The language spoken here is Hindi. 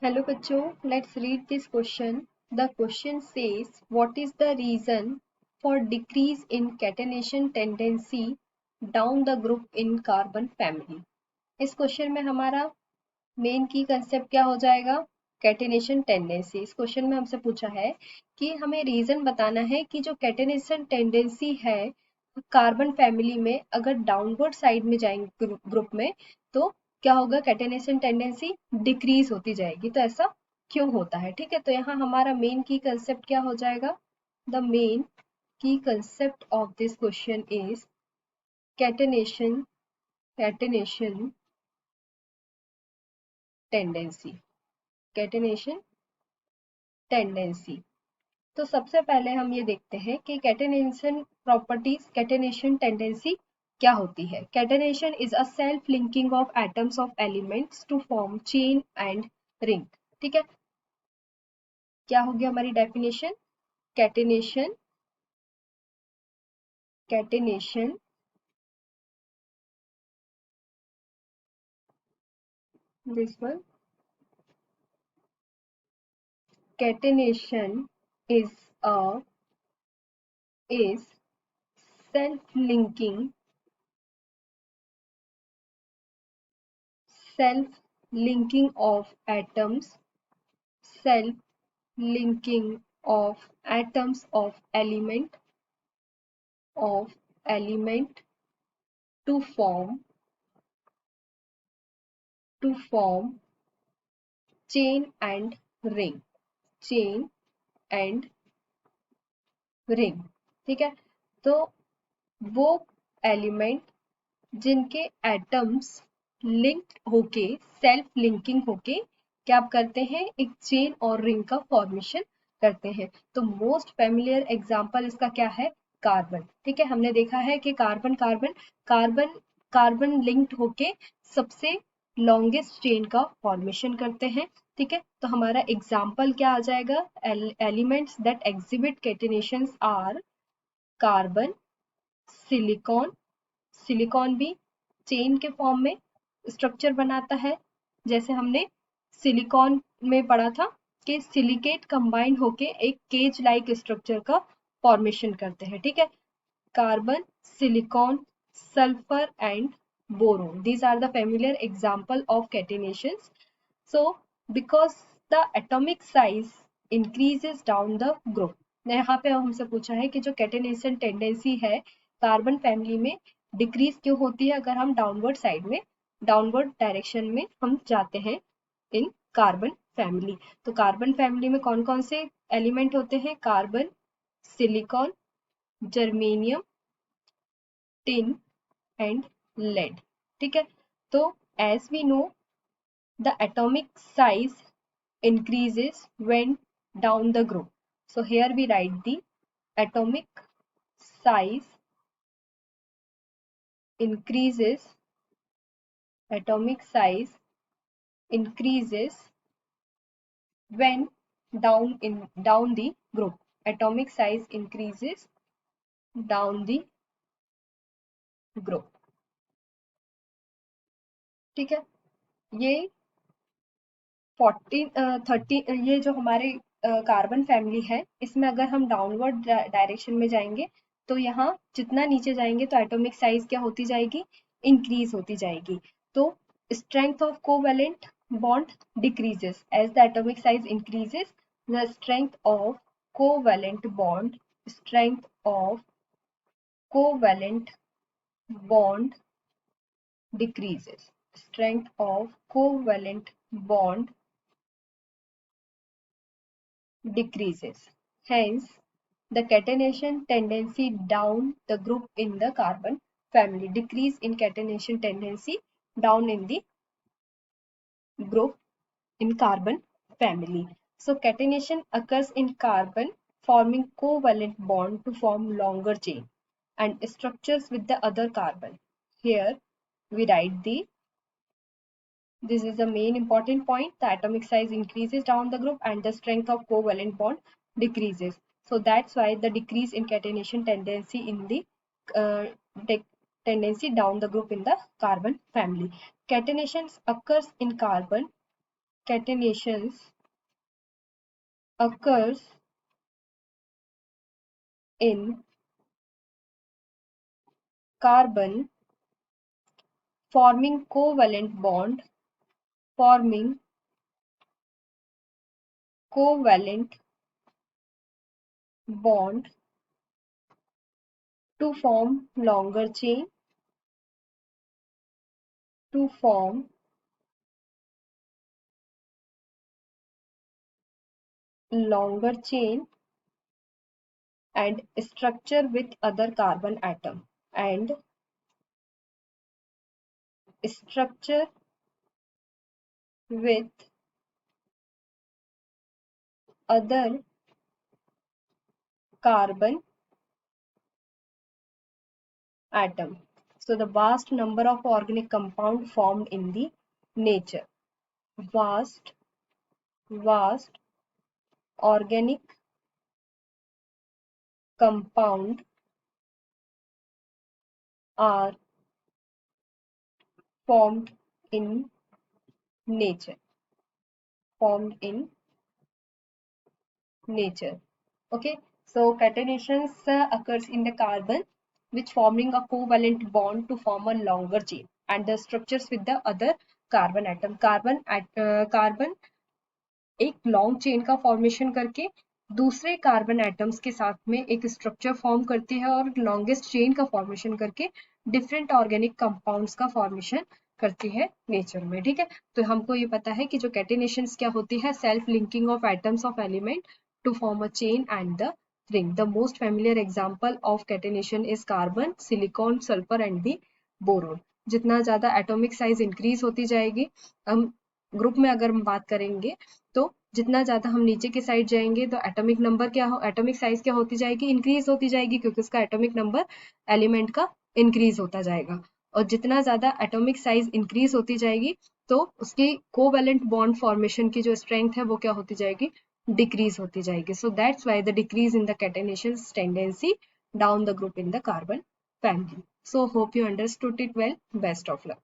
Hello bachcho, let's read this question. The question says, what is the reason for decrease in catenation tendency down the group in carbon family? इस क्वेश्चन में हमारा मेन की कंसेप्ट क्या हो जाएगा? Catenation tendency. इस क्वेश्चन में हमसे पूछा है कि हमें रीजन बताना है कि जो कैटेनेशन टेंडेंसी है कार्बन फैमिली में अगर डाउनवर्ड साइड में जाएंगे ग्रुप में तो क्या होगा? कैटेनेशन टेंडेंसी डिक्रीज होती जाएगी। तो ऐसा क्यों होता है? ठीक है, तो यहाँ हमारा मेन की कंसेप्ट क्या हो जाएगा? द मेन की concept of this question is catenation tendency catenation tendency. तो सबसे पहले हम ये देखते हैं कि कैटेनेशन प्रॉपर्टीज, कैटेनेशन टेंडेंसी क्या होती है। Catenation is a self linking of atoms of elements to form chain and ring. ठीक है, क्या हो गया हमारी definition? Catenation catenation this one catenation is a is self-linking self-linking of atoms self-linking of atoms of element to form chain and ring chain and ring। ठीक है, तो वो एलिमेंट जिनके एटम्स लिंक्ड होके, सेल्फ लिंकिंग होके क्या करते हैं? एक चेन और रिंग का फॉर्मेशन करते हैं। तो मोस्ट फेमिलियर एग्जांपल इसका क्या है? कार्बन। ठीक है, हमने देखा है कि carbon carbon carbon carbon linked होके सबसे लॉन्गेस्ट चेन का फॉर्मेशन करते हैं। ठीक है, तो हमारा एग्जाम्पल क्या आ जाएगा? Elements that exhibit catenations are carbon, silicon. Silicon भी चेन के फॉर्म में स्ट्रक्चर बनाता है। जैसे हमने सिलिकॉन में पढ़ा था कि सिलिकेट कंबाइन होके एक केज लाइक स्ट्रक्चर का फॉर्मेशन करते हैं। ठीक है, carbon, silicon, sulphur and boron, these are the familiar example of catenations. So because the atomic size increases down the group, यहाँ पे हमसे पूछा है कि जो कैटेनेशन टेंडेंसी है कार्बन फैमिली में डिक्रीज क्यों होती है अगर हम डाउनवर्ड साइड में, डाउनवर्ड डायरेक्शन में हम जाते हैं इन कार्बन फैमिली। तो कार्बन फैमिली में कौन कौन से एलिमेंट होते हैं? Carbon, silicon, germanium, tin and lead. ठीक है, तो as we know the atomic size increases when down the group. So here we write the atomic size increases atomic size increases when down the group. Atomic size increases down the group. ठीक है, ये 30 ये जो हमारे कार्बन फैमिली है इसमें अगर हम डाउनवर्ड डायरेक्शन में जाएंगे तो यहाँ जितना नीचे जाएंगे तो एटॉमिक साइज क्या होती जाएगी? इंक्रीज होती जाएगी। तो strength of covalent bond decreases as the atomic size increases. The strength of covalent bond strength of covalent bond decreases strength of covalent bond decreases. Hence, the catenation tendency down the group in the carbon family. Decrease in catenation tendency down in the group in carbon family. So, catenation occurs in carbon forming covalent bond to form longer chain and structures with the other carbon. Here, we write this is the main important point. The atomic size increases down the group and the strength of covalent bond decreases. So that's why the decrease in catenation tendency in the uh, tendency down the group in the carbon family. Catenations occurs in carbon. catenations occurs in carbon forming covalent bond to form longer chain and structure with other carbon atom and structure with other carbon atom. So the vast number of organic compound formed in the nature. Vast organic compound are formed in nature. Okay, so catenations occurs in the carbon which forming a covalent bond to form a longer chain and the structures with the other carbon atom. Carbon एक लॉन्ग चेन का फॉर्मेशन करके दूसरे कार्बन एटम्स के साथ में एक स्ट्रक्चर फॉर्म करती है और लॉन्गेस्ट चेन का फॉर्मेशन करके डिफरेंट ऑर्गेनिक कंपाउंड्स का फॉर्मेशन करती है नेचर में. ठीक है, तो हमको ये पता है कि जो कैटेनेशंस क्या होती है, self linking of atoms of element to form a chain and the ring. The most familiar example of catenation is carbon, silicon, sulfur and the boron. जितना ज्यादा एटॉमिक साइज इंक्रीज होती जाएगी, हम ग्रुप में अगर हम बात करेंगे तो जितना ज्यादा हम नीचे की साइड जाएंगे तो एटॉमिक नंबर क्या हो, एटॉमिक साइज क्या होती जाएगी, इंक्रीज होती जाएगी क्योंकि उसका एटॉमिक नंबर एलिमेंट का इंक्रीज होता जाएगा. और जितना ज्यादा एटॉमिक साइज इंक्रीज होती जाएगी तो उसकी कोवैलेंट बॉन्ड फॉर्मेशन की जो स्ट्रेंथ है वो क्या होती जाएगी, डिक्रीज होती जाएगी. So that's why the decrease in the catenation tendency down the group in the carbon family. So hope you understood it well. Best of luck.